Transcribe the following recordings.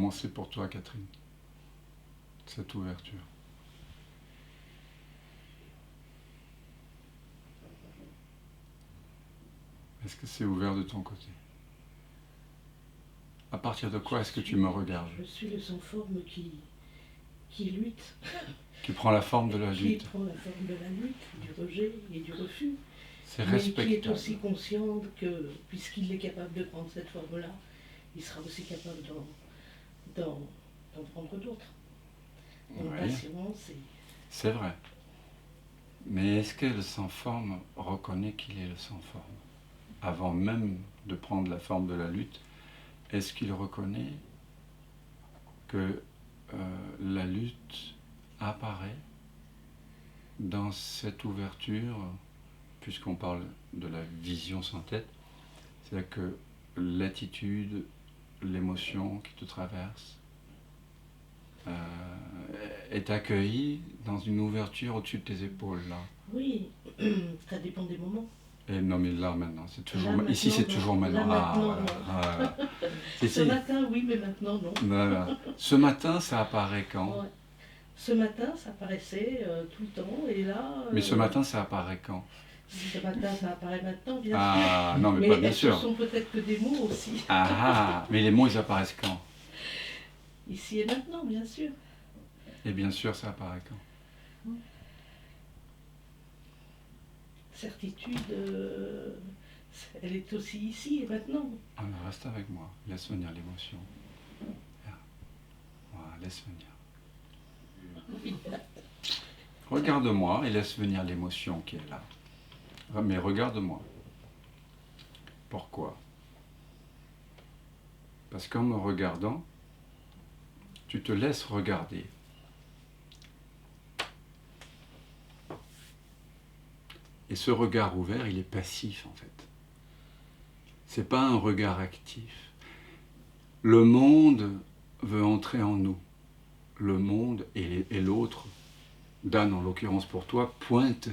Comment c'est pour toi, Catherine, cette ouverture? Est-ce que c'est ouvert de ton côté? À partir de quoi est-ce que tu me regardes? Je suis le sans-forme qui lutte. Qui prend la forme de la lutte. Qui prend la forme de la lutte, du rejet et du refus. C'est mais respectable. Qui est aussi conscient que, puisqu'il est capable de prendre cette forme-là, il sera aussi capable d'en prendre d'autres. Donc Oui. patience et... C'est vrai. Mais est-ce que le sans-forme reconnaît qu'il est le sans-forme? Avant même de prendre la forme de la lutte, est-ce qu'il reconnaît que la lutte apparaît dans cette ouverture, puisqu'on parle de la vision sans tête, c'est-à-dire que l'attitude, l'émotion qui te traverse est accueillie dans une ouverture au-dessus de tes épaules, là. Oui, ça dépend des moments. Et non, mais là, maintenant, c'est toujours... Là, ici, c'est toujours maintenant. Là, maintenant, voilà. non. Voilà. Ce matin, oui, mais maintenant, non. Voilà. Ce matin, ça apparaît quand? Ouais. Ce matin, ça apparaissait tout le temps, et là... Mais ce matin, ça apparaît quand? Ce matin, ça apparaît maintenant, bien sûr. Ah, non, mais pas bien sûr. Mais ce sont peut-être que des mots aussi. Ah, mais les mots, ils apparaissent quand? Ici et maintenant, bien sûr. Et bien sûr, ça apparaît quand? Certitude, elle est aussi ici et maintenant. Alors, reste avec moi, laisse venir l'émotion. Voilà, laisse venir. Regarde-moi et laisse venir l'émotion qui est là. Mais regarde-moi. Pourquoi? Parce qu'en me regardant, tu te laisses regarder. Et ce regard ouvert, il est passif en fait. C'est pas un regard actif. Le monde veut entrer en nous. Le monde et l'autre, Dan en l'occurrence pour toi, pointe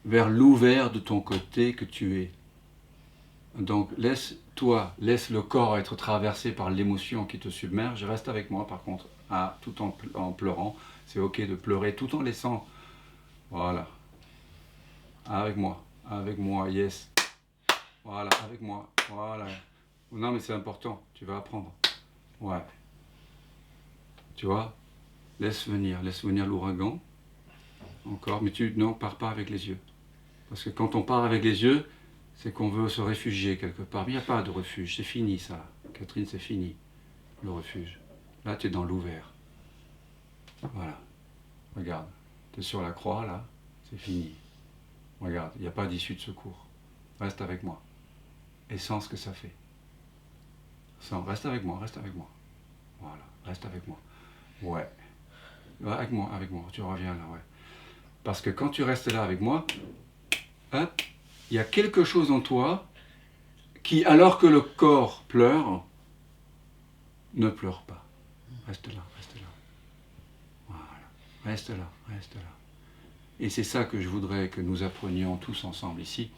vers l'ouvert de ton côté que tu es. Donc laisse le corps être traversé par l'émotion qui te submerge. Reste avec moi par contre, tout en pleurant. C'est ok de pleurer tout en laissant. Voilà. Avec moi, yes. Voilà, avec moi, voilà. Non mais c'est important, tu vas apprendre. Ouais. Tu vois, laisse venir l'ouragan. Encore, mais non, pars pas avec les yeux. Parce que quand on part avec les yeux, c'est qu'on veut se réfugier quelque part. Mais il n'y a pas de refuge, c'est fini ça. Catherine, c'est fini, le refuge. Là, tu es dans l'ouvert. Voilà. Regarde, tu es sur la croix, là, c'est fini. Regarde, il n'y a pas d'issue de secours. Reste avec moi. Et sens ce que ça fait. Reste avec moi. Voilà, reste avec moi. Ouais. Avec moi, tu reviens là, ouais. Parce que quand tu restes là avec moi, hop, il y a quelque chose en toi qui, alors que le corps pleure, ne pleure pas. Reste là. Voilà. Reste là. Et c'est ça que je voudrais que nous apprenions tous ensemble ici.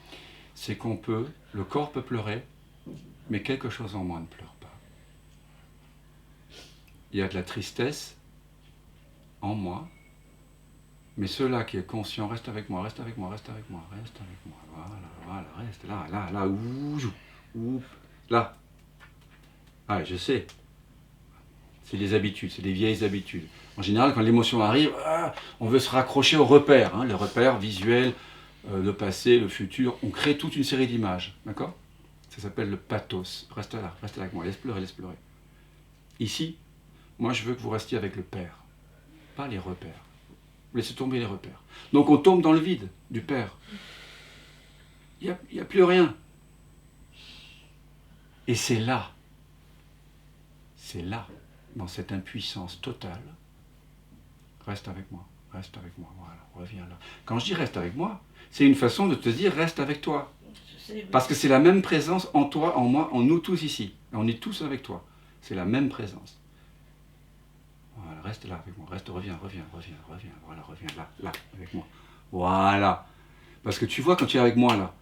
C'est le corps peut pleurer, mais quelque chose en moi ne pleure pas. Il y a de la tristesse en moi, mais ceux-là qui est conscient, reste avec moi. Voilà, reste là, là. Ah, je sais. C'est des habitudes, c'est des vieilles habitudes. En général, quand l'émotion arrive, on veut se raccrocher aux repères, les repères visuels, le passé, le futur. On crée toute une série d'images, d'accord? Ça s'appelle le pathos. Reste là avec moi, laisse pleurer. Ici, moi je veux que vous restiez avec le Père, pas les repères. Vous laissez tomber les repères. Donc on tombe dans le vide du Père. Il n'y a plus rien. Et c'est là, dans cette impuissance totale, reste avec moi, voilà, reviens là. Quand je dis reste avec moi, c'est une façon de te dire reste avec toi. Parce que c'est la même présence en toi, en moi, en nous tous ici. On est tous avec toi. C'est la même présence. Voilà, reste là avec moi, reviens, voilà, reviens là, avec moi. Voilà. Parce que tu vois, quand tu es avec moi là,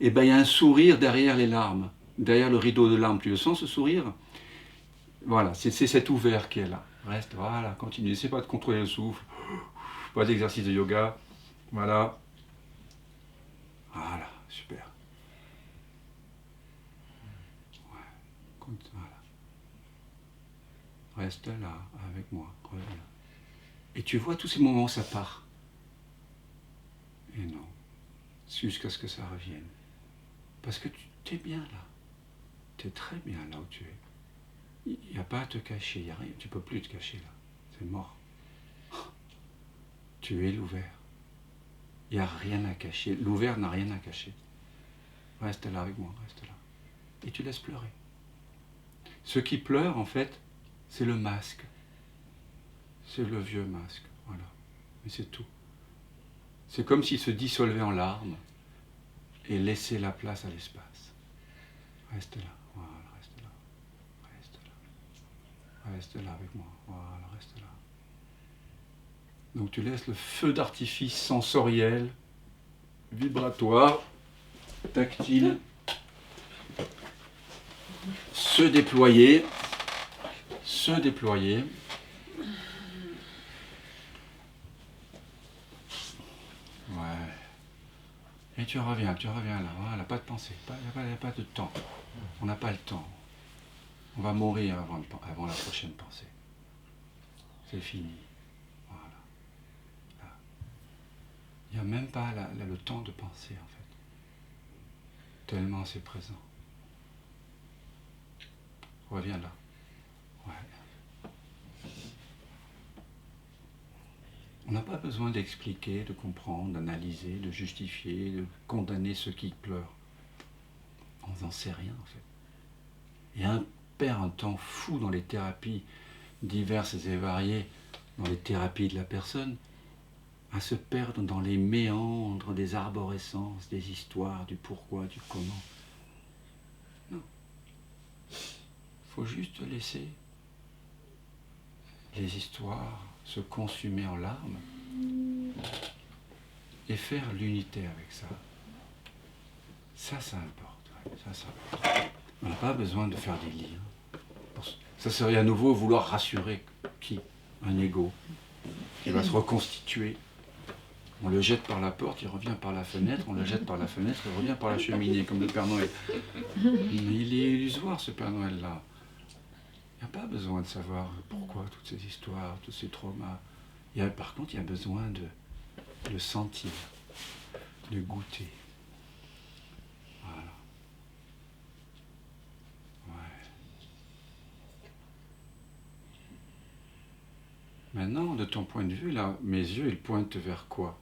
il y a un sourire derrière les larmes, derrière le rideau de larmes. Tu le sens, ce sourire? Voilà, c'est cet ouvert qui est là. Reste, voilà, continue. N'essaie pas de contrôler le souffle. Pas d'exercice de yoga. Voilà. Voilà, super. Voilà. Reste là, avec moi. Reviens. Et tu vois tous ces moments où ça part. Et non. Jusqu'à ce que ça revienne. Parce que tu es bien là. Tu es très bien là où tu es. Il n'y a pas à te cacher, il n'y a rien. Tu ne peux plus te cacher là. C'est mort. Tu es l'ouvert. Il n'y a rien à cacher. L'ouvert n'a rien à cacher. Reste là avec moi, reste là. Et tu laisses pleurer. Ce qui pleure, en fait, c'est le masque. C'est le vieux masque. Voilà. Mais c'est tout. C'est comme s'il se dissolvait en larmes et laissait la place à l'espace. Reste là. Voilà, reste là. Reste là. Reste là avec moi. Voilà, reste là. Donc tu laisses le feu d'artifice sensoriel, vibratoire, tactile, se déployer, se déployer. Ouais. Et tu reviens là. Voilà, pas de pensée, il n'y a pas de temps. On n'a pas le temps. On va mourir avant la prochaine pensée. C'est fini. Voilà. Là. Il n'y a même pas le temps de penser, en fait. Tellement c'est présent. Reviens là. Ouais. On n'a pas besoin d'expliquer, de comprendre, d'analyser, de justifier, de condamner ceux qui pleurent. On n'en sait rien, en fait. Et on perd un temps fou dans les thérapies diverses et variées, dans les thérapies de la personne, à se perdre dans les méandres des arborescences, des histoires, du pourquoi, du comment. Non. Il faut juste laisser les histoires se consumer en larmes et faire l'unité avec ça. Ça importe. Ouais, ça importe. On n'a pas besoin de faire des liens. Ça serait à nouveau vouloir rassurer qui? Un ego qui va se reconstituer. On le jette par la porte, il revient par la fenêtre, on le jette par la fenêtre, il revient par la cheminée, comme le Père Noël. Mais il est illusoire, ce Père Noël-là. Il n'y a pas besoin de savoir pourquoi toutes ces histoires, tous ces traumas. Par contre, il y a besoin de sentir, de goûter. Voilà. Ouais. Maintenant, de ton point de vue, là, mes yeux, ils pointent vers quoi?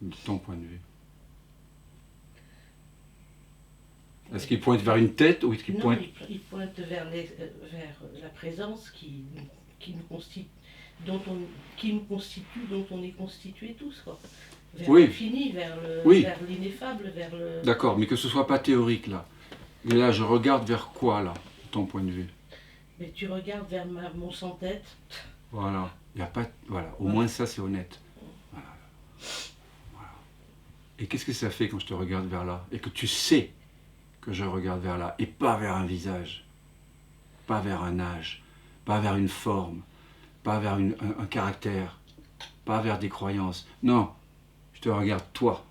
De ton point de vue. Est-ce qu'ils pointent vers une tête ou est-ce qu'ils pointent... Non, ils pointent vers la présence qui nous constitue, dont on est constitué tous, quoi. Vers l'infini, vers l'ineffable, vers le... D'accord, mais que ce soit pas théorique, là. Mais là, je regarde vers quoi, là, de ton point de vue? Mais tu regardes vers mon sans-tête. Voilà. Il y a pas... Voilà. Au moins ça, c'est honnête. Voilà. Voilà. Et qu'est-ce que ça fait quand je te regarde vers là? Et que tu sais que je regarde vers là, et pas vers un visage, pas vers un âge, pas vers une forme, pas vers un caractère, pas vers des croyances. Non, je te regarde toi,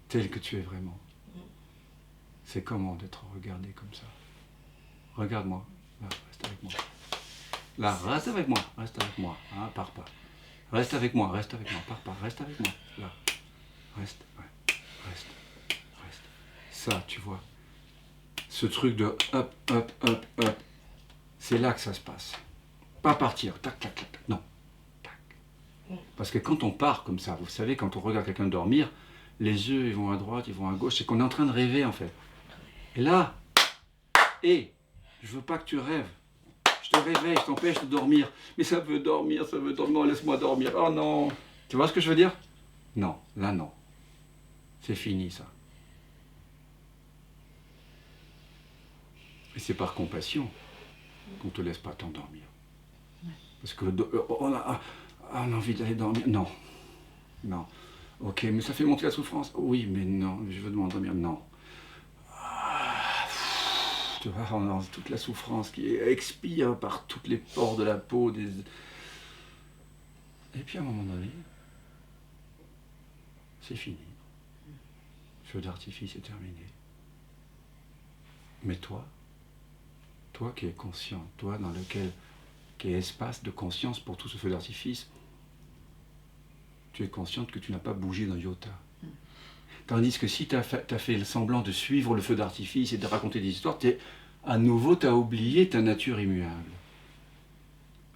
tel que tu es vraiment. C'est comment d'être regardé comme ça? Regarde-moi, là, reste avec moi. Là, reste avec moi, hein, pars pas. Reste avec moi, pars pas, reste avec moi, là. Reste, ouais, reste. Ça, tu vois, ce truc de hop, c'est là que ça se passe. Pas partir, tac, tac, tac, non, tac. Parce que quand on part comme ça, vous savez, quand on regarde quelqu'un dormir, les yeux, ils vont à droite, ils vont à gauche, c'est qu'on est en train de rêver, en fait. Et là, je veux pas que tu rêves. Je te réveille, je t'empêche de dormir. Mais ça veut dormir, non, laisse-moi dormir. Oh non. Tu vois ce que je veux dire? Non, là, non. C'est fini, ça. Et c'est par compassion qu'on ne te laisse pas t'endormir. Parce que on a envie d'aller dormir. Non. Non. Ok, mais ça fait monter la souffrance. Oui, mais non, je veux m'endormir. Non. dans toute la souffrance qui expire par toutes les pores de la peau. Et puis à un moment donné, c'est fini. Le feu d'artifice est terminé. Mais toi qui es conscient, toi dans lequel qui est espace de conscience pour tout ce feu d'artifice, tu es consciente que tu n'as pas bougé d'un iota. Tandis que si tu as fait le semblant de suivre le feu d'artifice et de raconter des histoires, à nouveau tu as oublié ta nature immuable.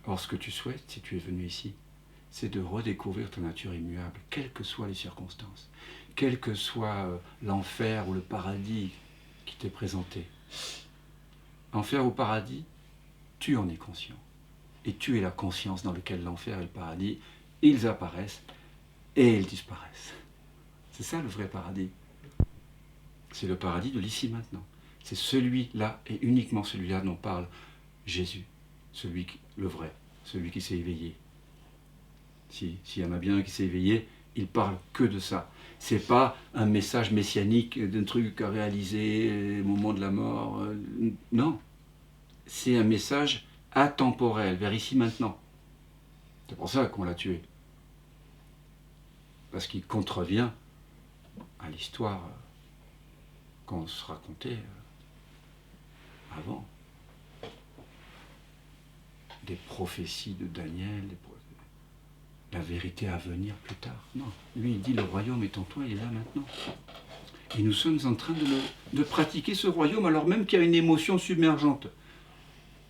Or ce que tu souhaites, si tu es venu ici, c'est de redécouvrir ta nature immuable, quelles que soient les circonstances, quel que soit l'enfer ou le paradis qui t'est présenté. Enfer ou paradis, tu en es conscient. Et tu es la conscience dans laquelle l'enfer et le paradis, ils apparaissent et ils disparaissent. C'est ça le vrai paradis. C'est le paradis de l'ici maintenant. C'est celui-là et uniquement celui-là dont parle Jésus. Le vrai, celui qui s'est éveillé. S'il y en a bien un qui s'est éveillé, il parle que de ça. C'est pas un message messianique d'un truc à réaliser au moment de la mort. Non. C'est un message atemporel, vers ici maintenant. C'est pour ça qu'on l'a tué. Parce qu'il contrevient à l'histoire qu'on se racontait avant. Des prophéties de Daniel, la vérité à venir plus tard. Non, lui il dit le royaume est en toi, il est là maintenant. Et nous sommes en train de pratiquer ce royaume alors même qu'il y a une émotion submergente.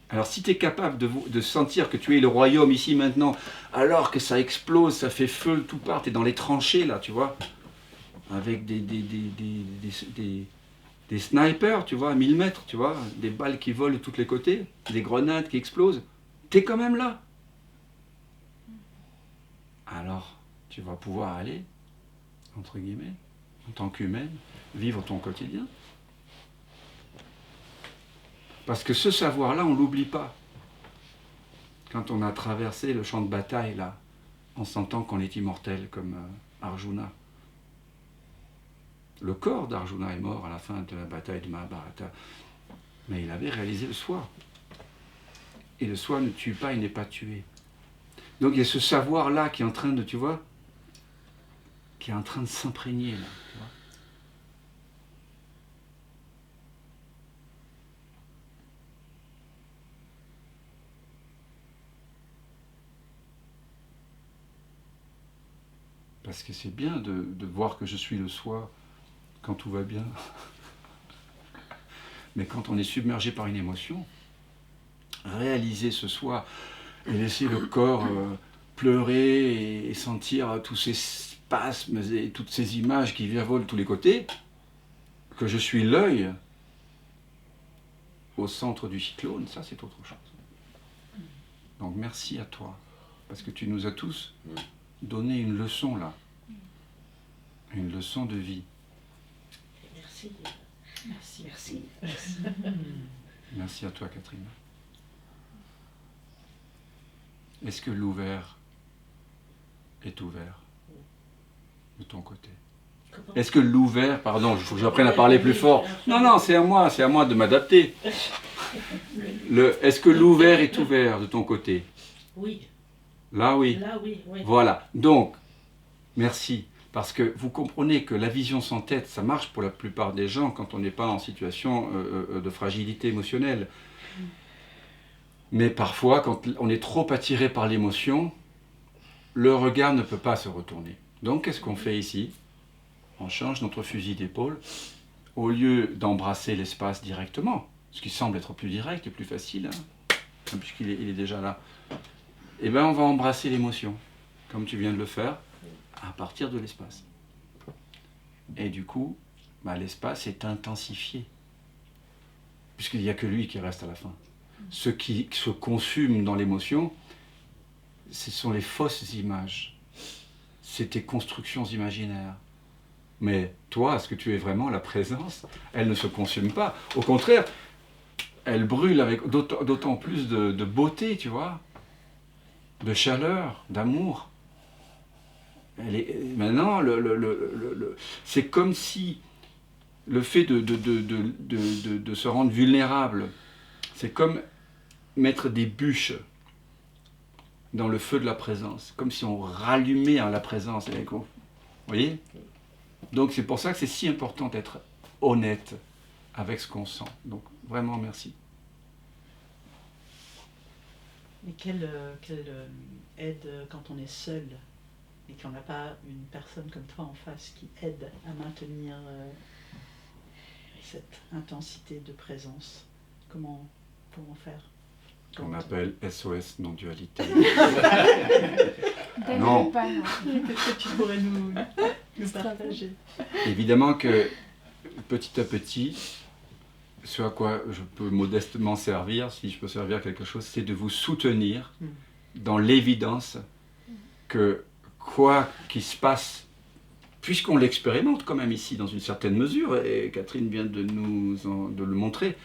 Alors si tu es capable de sentir que tu es le royaume ici maintenant, alors que ça explose, ça fait feu tout part, tu es dans les tranchées là, tu vois, avec des snipers, tu vois, à 1000 mètres, tu vois, des balles qui volent de tous les côtés, des grenades qui explosent, tu es quand même là. Alors tu vas pouvoir aller, entre guillemets, en tant qu'humaine, vivre ton quotidien. Parce que ce savoir-là, on ne l'oublie pas. Quand on a traversé le champ de bataille, là, en sentant qu'on est immortel, comme Arjuna. Le corps d'Arjuna est mort à la fin de la bataille de Mahabharata. Mais il avait réalisé le soi. Et le soi ne tue pas, il n'est pas tué. Donc il y a ce savoir-là qui est en train de, tu vois, qui est en train de s'imprégner, là, tu vois. Parce que c'est bien de voir que je suis le soi quand tout va bien. Mais quand on est submergé par une émotion, réaliser ce soi et laisser le corps pleurer et sentir tous ces spasmes et toutes ces images qui virevolent de tous les côtés, que je suis l'œil au centre du cyclone, ça c'est autre chose. Donc merci à toi, parce que tu nous as tous donné une leçon là, une leçon de vie. Merci. Merci. Merci. Merci à toi Catherine. Est-ce que l'ouvert est ouvert de ton côté? Est-ce que l'ouvert, pardon, il faut que j'apprenne à parler plus fort. Non, c'est à moi de m'adapter. Est-ce que l'ouvert est ouvert de ton côté? Oui. Là, oui. Là, oui, oui. Voilà. Donc, merci. Parce que vous comprenez que la vision sans tête, ça marche pour la plupart des gens quand on n'est pas en situation de fragilité émotionnelle. Mais parfois, quand on est trop attiré par l'émotion, le regard ne peut pas se retourner. Donc, qu'est-ce qu'on fait ici? On change notre fusil d'épaule. Au lieu d'embrasser l'espace directement, ce qui semble être plus direct et plus facile, hein, puisqu'il est déjà là, eh bien, on va embrasser l'émotion, comme tu viens de le faire, à partir de l'espace. Et du coup, l'espace est intensifié, puisqu'il n'y a que lui qui reste à la fin. Ce qui se consume dans l'émotion, ce sont les fausses images. C'est tes constructions imaginaires. Mais toi, est-ce que tu es vraiment la présence? Elle ne se consume pas. Au contraire, elle brûle avec d'autant plus de beauté, tu vois, de chaleur, d'amour. Maintenant, c'est comme si le fait de se rendre vulnérable, c'est comme mettre des bûches dans le feu de la présence, comme si on rallumait la présence. Vous voyez? Donc c'est pour ça que c'est si important d'être honnête avec ce qu'on sent. Donc vraiment merci. Et quelle aide quand on est seul et qu'on n'a pas une personne comme toi en face qui aide à maintenir cette intensité de présence? Comment faire? Qu'on appelle SOS non-dualité. Non. Qu'est-ce que tu pourrais nous partager? Évidemment que petit à petit, ce à quoi je peux modestement servir, si je peux servir quelque chose, c'est de vous soutenir dans l'évidence que quoi qu'il se passe, puisqu'on l'expérimente quand même ici dans une certaine mesure, et Catherine vient de le montrer,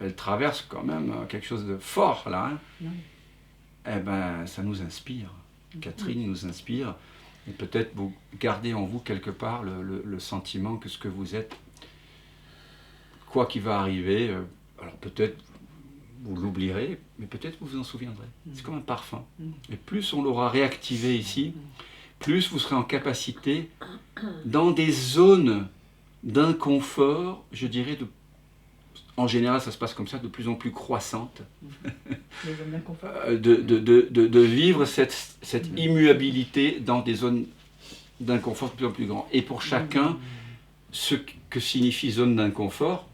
elle traverse quand même quelque chose de fort là, hein. Eh ben, ça nous inspire. Catherine nous inspire, et peut-être vous gardez en vous quelque part le sentiment que ce que vous êtes, quoi qu'il va arriver, alors peut-être vous l'oublierez, mais peut-être vous vous en souviendrez. C'est comme un parfum. Et plus on l'aura réactivé ici, plus vous serez en capacité, dans des zones d'inconfort, je dirais, en général ça se passe comme ça, de plus en plus croissantes, Les zones d'inconfort. de vivre cette immuabilité dans des zones d'inconfort de plus en plus grands. Et pour chacun, ce que signifie zone d'inconfort,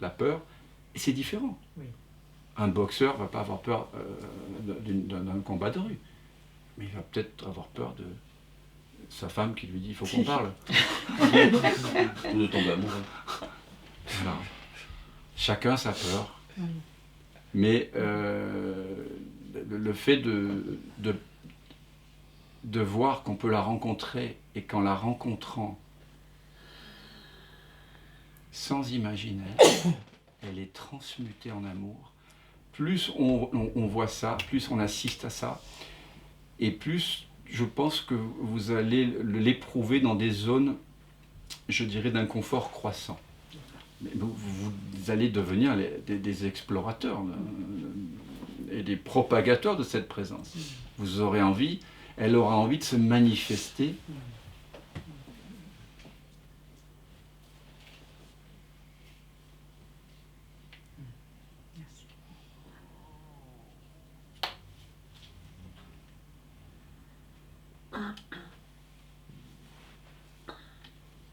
la peur, c'est différent. Oui. Un boxeur ne va pas avoir peur d'un combat de rue, mais il va peut-être avoir peur de sa femme qui lui dit « il faut qu'on parle ». Ou de tomber amoureux. Voilà. Chacun sa peur. Mais le fait de voir qu'on peut la rencontrer et qu'en la rencontrant, sans imaginer, elle est transmutée en amour. Plus on voit ça, plus on assiste à ça, et plus je pense que vous allez l'éprouver dans des zones, je dirais, d'inconfort croissant. Mais vous allez devenir des explorateurs et des propagateurs de cette présence. Vous aurez envie, elle aura envie de se manifester.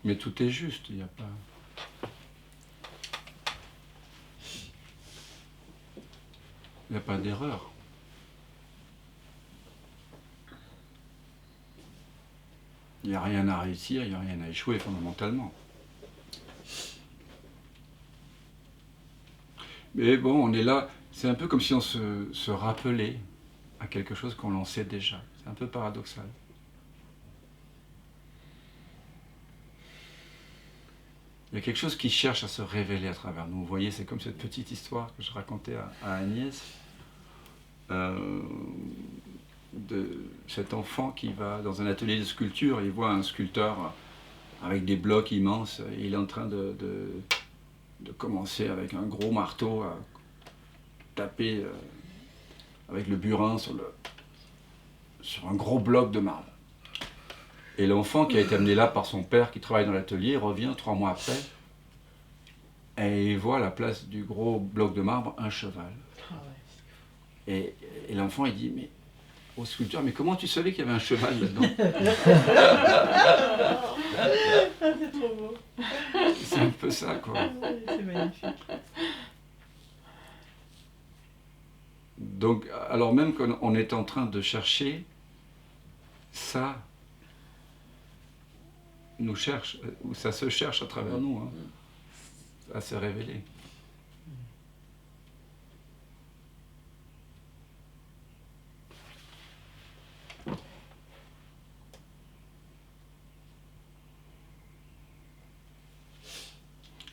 Mais tout est juste, il n'y a pas... Il n'y a pas d'erreur. Il n'y a rien à réussir, il n'y a rien à échouer fondamentalement. Mais bon, on est là, c'est un peu comme si on se rappelait à quelque chose qu'on en sait déjà. C'est un peu paradoxal. Il y a quelque chose qui cherche à se révéler à travers nous. Vous voyez, c'est comme cette petite histoire que je racontais à Agnès, de cet enfant qui va dans un atelier de sculpture, il voit un sculpteur avec des blocs immenses, et il est en train de commencer avec un gros marteau à taper avec le burin sur un gros bloc de marbre. Et l'enfant qui a été amené là par son père qui travaille dans l'atelier revient 3 mois après et il voit à la place du gros bloc de marbre un cheval. Et l'enfant il dit mais au sculpteur, mais comment tu savais qu'il y avait un cheval là-dedans? C'est trop beau. C'est un peu ça quoi. C'est magnifique. Donc alors même qu'on est en train de chercher, ça nous cherche, ou ça se cherche à travers nous, hein, à se révéler.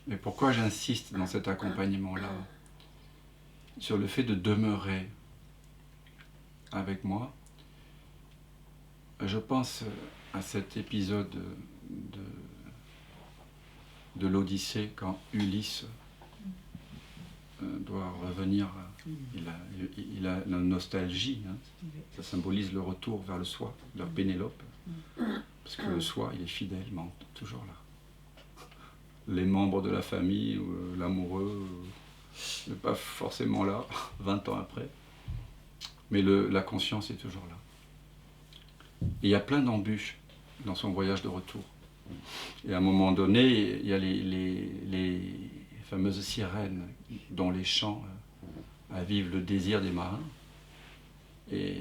Mais pourquoi j'insiste dans cet accompagnement-là, sur le fait de demeurer avec moi? Je pense à cet épisode de l'Odyssée quand Ulysse doit revenir. Il a la nostalgie, hein. Ça symbolise le retour vers le soi, vers Pénélope. Parce que le soi, il est fidèlement toujours là. Les membres de la famille ou l'amoureux n'est pas forcément là, 20 ans après. Mais la conscience est toujours là. Et il y a plein d'embûches dans son voyage de retour. Et à un moment donné, il y a les fameuses sirènes dont les chants avivent le désir des marins. Et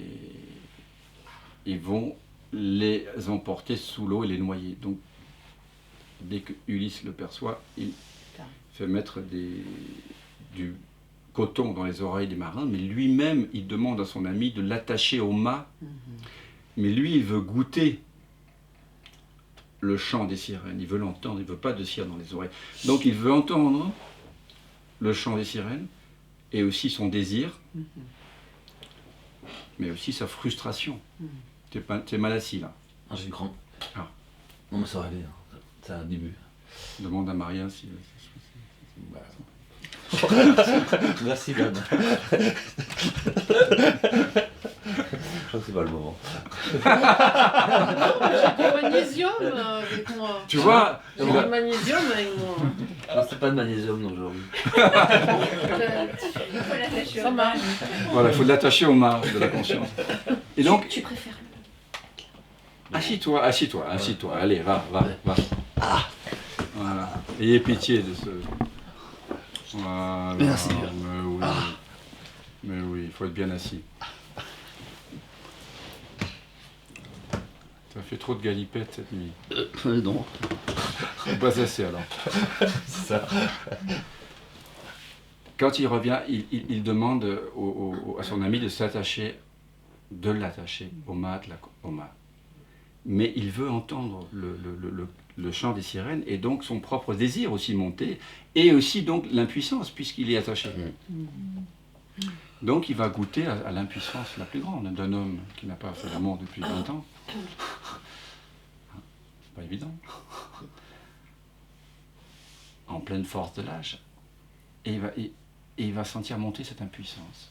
ils vont les emporter sous l'eau et les noyer. Donc, dès que Ulysse le perçoit, il fait mettre du coton dans les oreilles des marins, mais lui-même, il demande à son ami de l'attacher au mât. Mais lui, il veut goûter le chant des sirènes, il veut l'entendre, il ne veut pas de cire dans les oreilles. Donc il veut entendre le chant des sirènes, et aussi son désir, mais aussi sa frustration. T'es mal assis là. Ah, j'ai grand. Ah. Non mais ça va aller, hein. C'est un début. Demande à Maria si... Bah. Merci Ben. Je crois que c'est pas le moment. J'ai du magnésium avec moi. Tu vois, J'ai du magnésium avec moi. Non, c'est pas de magnésium aujourd'hui. Ça marche. voilà, il faut l'attacher au mât de la conscience. Et donc, Tu préfères assis-toi, allez, va. Voilà, ayez pitié de ce... Voilà, Merci. Mais oui, il faut être bien assis. Tu as fait trop de galipettes cette nuit. Non. Pas assez alors. C'est ça. Quand il revient, il demande à son ami de l'attacher au mât. Mais il veut entendre le chant des sirènes et donc son propre désir aussi monter et aussi donc l'impuissance puisqu'il est attaché. Donc il va goûter à l'impuissance la plus grande d'un homme qui n'a pas fait l'amour depuis 20 ans. Pas évident. En pleine force de l'âge. Et il va sentir monter cette impuissance.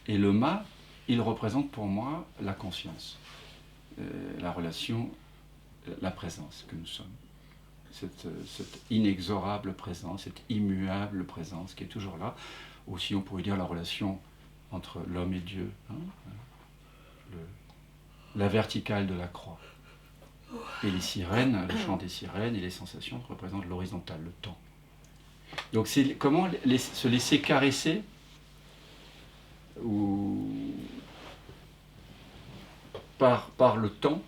Et le mât, il représente pour moi la conscience. La relation, la présence que nous sommes. Cette inexorable présence, cette immuable présence qui est toujours là. Aussi, on pourrait dire la relation entre l'homme et Dieu. Hein, la verticale de la croix. Et les sirènes, le chant des sirènes et les sensations représentent l'horizontale, le temps. Donc c'est comment se laisser caresser ou par le temps,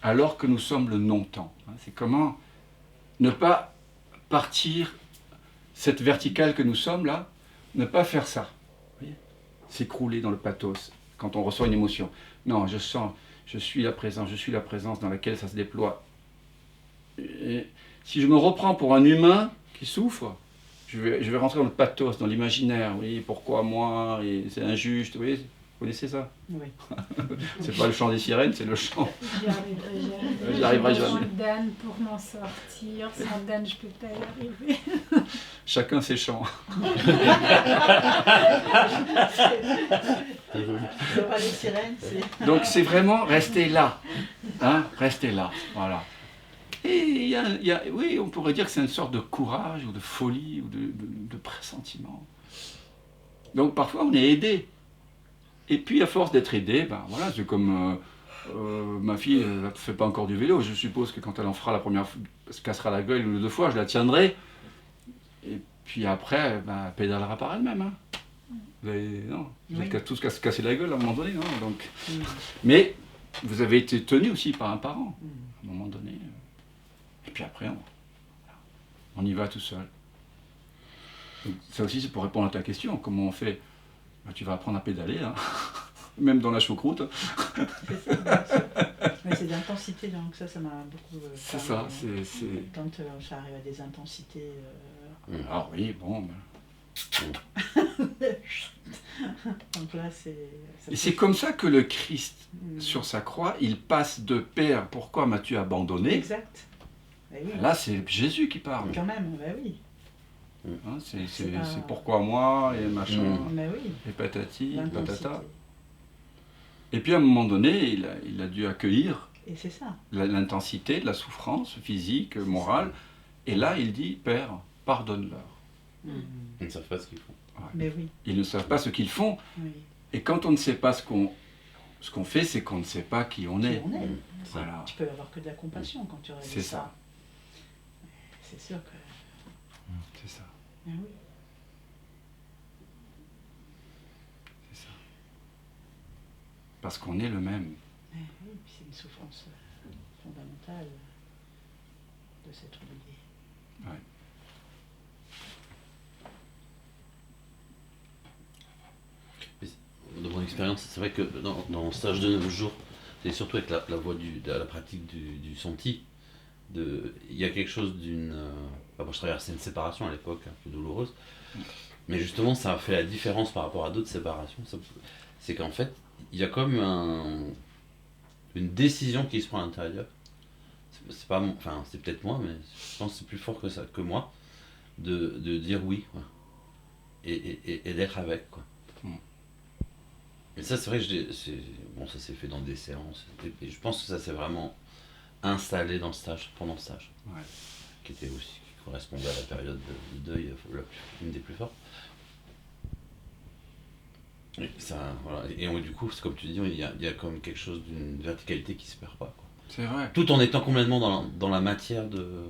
alors que nous sommes le non-temps. C'est comment ne pas partir, cette verticale que nous sommes là, ne pas faire ça. S'écrouler dans le pathos quand on ressent une émotion. Non, je sens, je suis la présence dans laquelle ça se déploie. Et si je me reprends pour un humain qui souffre, je vais rentrer dans le pathos, dans l'imaginaire. Oui, pourquoi moi, et c'est injuste, oui. Vous connaissez ça? Oui. C'est pas le chant des sirènes, c'est le chant. J'y arriverai Sans jamais. Dan pour m'en sortir. Sans Dan, je peux pas y arriver. Chacun ses chants. C'est pas les sirènes, c'est... Donc c'est vraiment rester là. Hein, rester là. Voilà. Et oui, on pourrait dire que c'est une sorte de courage ou de folie ou de pressentiment. Donc parfois on est aidé. Et puis à force d'être aidé, ben voilà, c'est comme ma fille, elle ne fait pas encore du vélo. Je suppose que quand elle en fera la première fois, elle se cassera la gueule une ou deux fois, je la tiendrai. Et puis après, ben, elle pédalera par elle-même. Hein. Vous allez tous se casser la gueule à un moment donné. Non donc, mais vous avez été tenu aussi par un parent, à un moment donné. Et puis après, on y va tout seul. Donc, ça aussi, c'est pour répondre à ta question. Comment on fait? Ben, tu vas apprendre à pédaler, hein. Même dans la choucroute. Mais c'est d'intensité, donc ça m'a beaucoup... C'est ça, c'est... Quand ça arrive à des intensités... Ah oui, bon... Donc là, c'est... Et c'est comme ça que le Christ, sur sa croix, il passe de Père, pourquoi m'as-tu abandonné? Exact. Bah oui. Là, c'est Jésus qui parle. Quand même, bah oui. Hein, c'est pas- pourquoi moi et machin, Bah oui. et patati, L'intensité. patata. Et puis à un moment donné, il a dû accueillir Et c'est ça. l'intensité de la souffrance physique, morale. Et là, il dit, Père, pardonne-leur. Ils ne savent pas ce qu'ils font. Mais oui, Ils ne savent pas ce qu'ils font. oui. Et quand on ne sait pas ce qu'on fait, c'est qu'on ne sait pas qui on est. Qui on est. Voilà. Tu peux avoir que de la compassion quand tu réalises C'est ça. C'est sûr que. C'est ça. Ah oui. C'est ça. Parce qu'on est le même. Oui, puis c'est une souffrance fondamentale de s'être oublié. Ouais. De mon expérience, c'est vrai que dans le stage de 9 jours, et surtout avec la voie de la pratique du senti, il y a quelque chose d'une... moi je traversais une séparation à l'époque, un peu douloureuse, mais justement ça a fait la différence par rapport à d'autres séparations. C'est qu'en fait, il y a comme une décision qui se prend à l'intérieur. C'est pas enfin c'est peut-être moi, mais je pense que c'est plus fort que ça, que moi, de dire oui, quoi. Et d'être avec, quoi. Et ça, c'est vrai que ça s'est fait dans des séances. Et je pense que ça s'est vraiment installé dans le stage, pendant le stage. Ouais. Qui correspondait à la période de deuil, une des plus fortes. Et, voilà. Du coup, c'est comme tu dis, il y a comme quelque chose d'une verticalité qui se perd pas, quoi. C'est vrai. Tout en étant complètement dans la matière de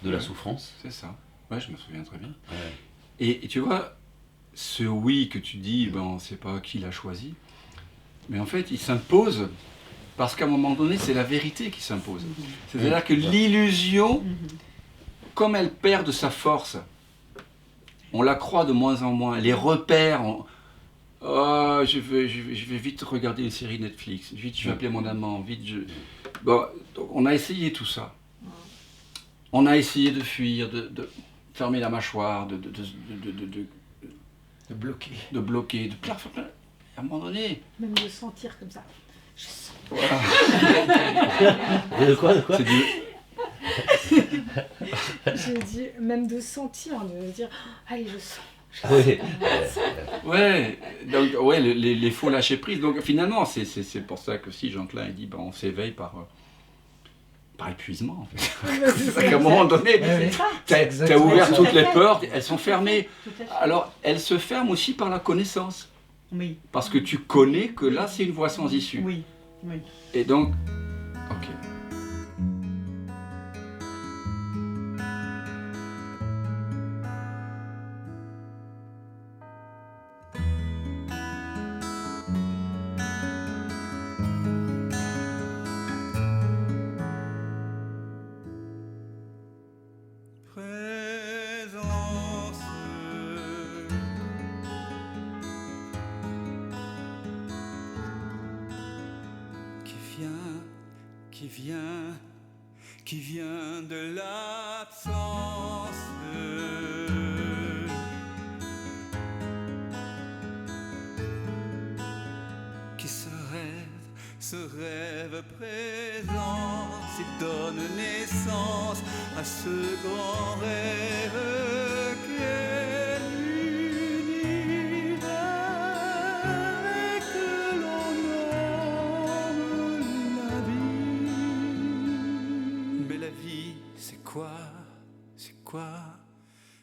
la souffrance. C'est ça. Ouais, je me souviens très bien. Ouais. Et tu vois, ce oui que tu dis, ben, on ne sait pas qui l'a choisi, mais en fait, il s'impose parce qu'à un moment donné, c'est la vérité qui s'impose. C'est-à-dire que l'illusion, comme elle perd de sa force, on la croit de moins en moins. Les repères, oh, je vais vite regarder une série Netflix, vite je vais appeler mon amant, Bon, donc on a essayé tout ça. On a essayé de fuir, de fermer la mâchoire, de bloquer. De bloquer, de plein. À un moment donné. Même de sentir comme ça. Je sens. Voilà. De quoi C'est du... J'ai dit, même de sentir, de dire, allez, je sens. Oui. Ouais, donc, ouais, les faux lâcher prise. Donc finalement, c'est pour ça que si Jean-Claude dit, ben, on s'éveille par épuisement, en fait. C'est ça qu'à un moment donné, t'as ouvert toutes les portes, elles sont fermées. Alors, elles se ferment aussi par la connaissance. Oui. Parce que tu connais que là, c'est une voie sans issue. Oui, oui. Et donc, ok. Qui vient de l'absence, qui se rêve présent, et donne naissance à ce grand rêve qu'est l'univers et que l'on nomme la vie. Mais la vie, c'est quoi? C'est quoi?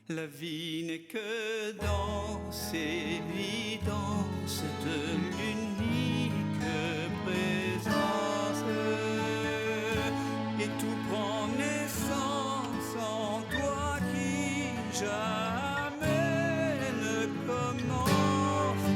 La vie n'est que danse et évidence de l'unique présence. Et tout prend naissance en toi qui jamais ne commence.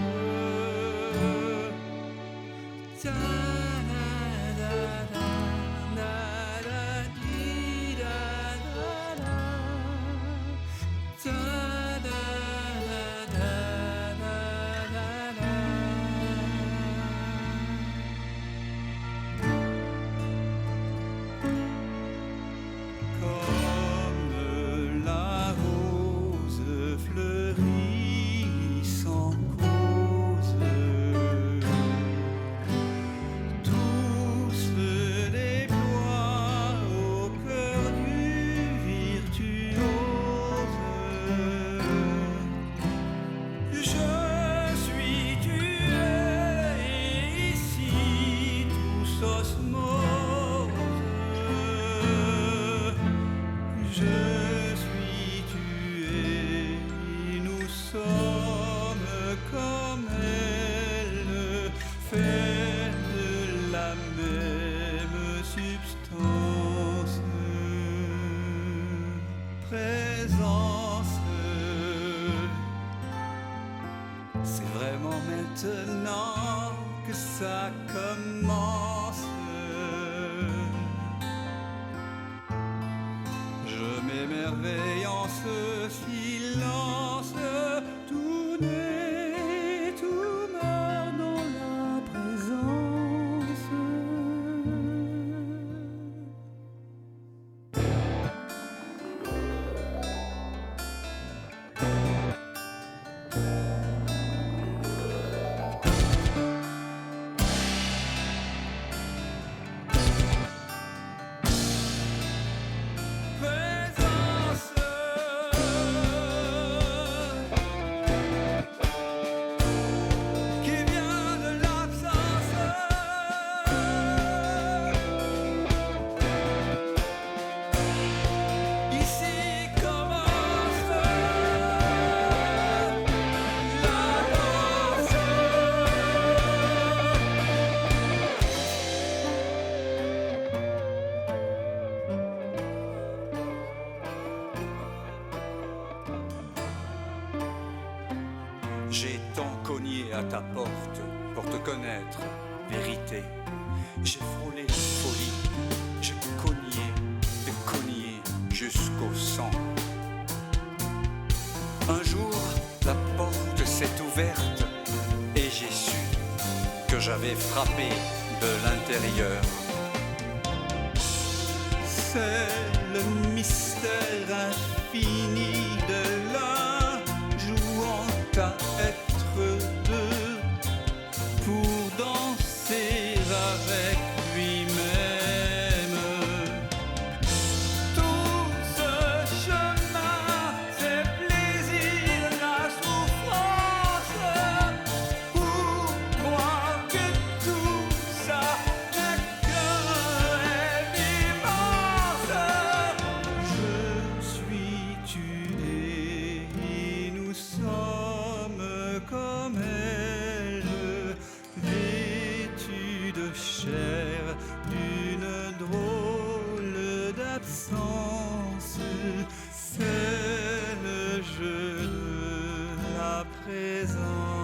Je suis tué, nous sommes comme elle, faits de la même substance. Présence, c'est vraiment maintenant que ça commence. Je m'émerveille en ce silence, tout naît, tout meurt dans la présence. Présence, qui vient de l'absence. Ici commence la danse. J'ai tant cogné à ta porte pour te connaître, vérité. J'ai frôlé folie, j'ai cogné jusqu'au sang. Un jour, la porte s'est ouverte et j'ai su que j'avais frappé de l'intérieur. C'est le mystère infini de l'un jouant à être deux pour danser avec lui-même. Tout ce chemin, c'est plaisir, la souffrance. Pour moi que tout ça n'est qu'un rêve immense. Je suis tué et nous sommes comme elle, vêtus de chair d'une drôle d'absence. C'est le jeu de la présence.